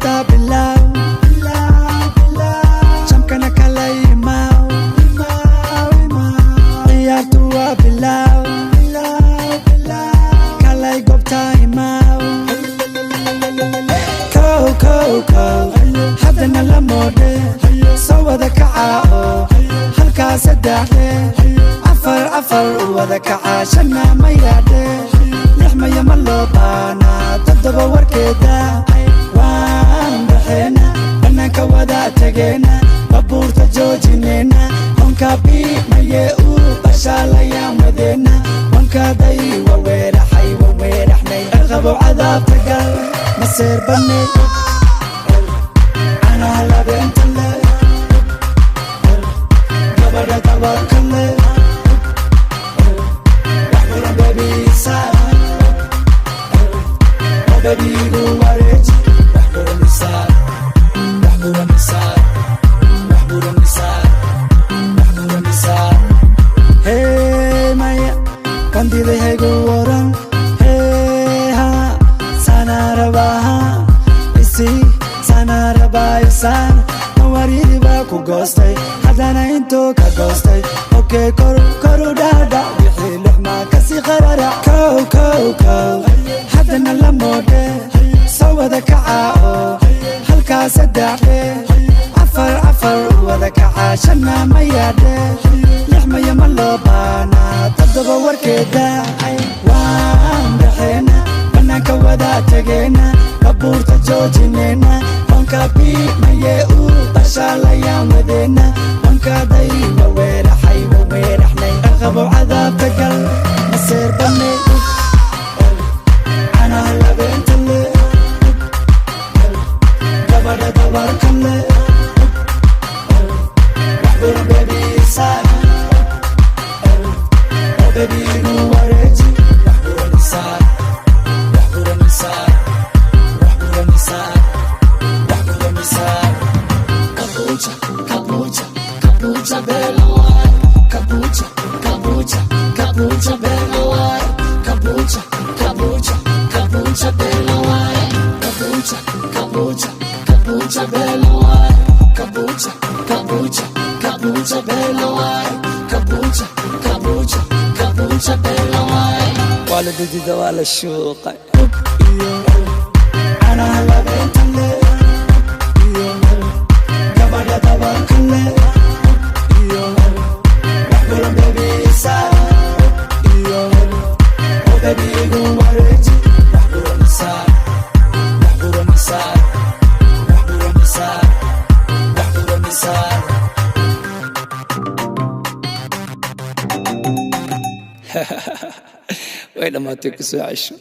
goobta bilaw jamkana kala imaw ciyaartu waa bilaw kalay goobta imaw kow haddana la moodhe soo wada kaca oo halkaa saddexde afar u wada kaca shanna ma yaadhe lix maya ma loo baana toddoba warkeeda waan baxeena bannaanka wada tageena babuurta joojineyna honka biimaye u bashaalayaan wadeena wankaaday waweeraxnay qabo cadaabta gal maseer baney anaa labeenta le gabadha dabarka le waxburan bebiisa oo bebiigu wareeji hey maya bandiday haygu waran hey ha sanarabaha isi sanarabaysan mawaridi baa ku goostay haddana intuu ka goostay okey koru dhaadha wixii lixmaa kasii qarara kow haddana la moodhe soo wada kaca oo halkaa saddexde afar u wada kaca shanna ma yaadhe lix maya ma loo baana toddoba warkeeda waan baxeena bannaanka wada tageena babuurta joojineyna honka biimaye u bashaalayaan wadeena wankaaday waweeraxnay qabo cadaabta gal maseer baney anaa labeenta le gabadha dabarka le waxburan bebiisa oo bebiigu wareeji Kapucha bella wai, kapucha bella wai, kapucha bella wai, kapucha bella wai, kapucha bella wai, kapucha bella wai. Wala didida wala shuqa ana la bentale gabadha dabarka le waxburan bebiisa oo bebiigu wareeji waxburan way dhamaatay ku soo cesho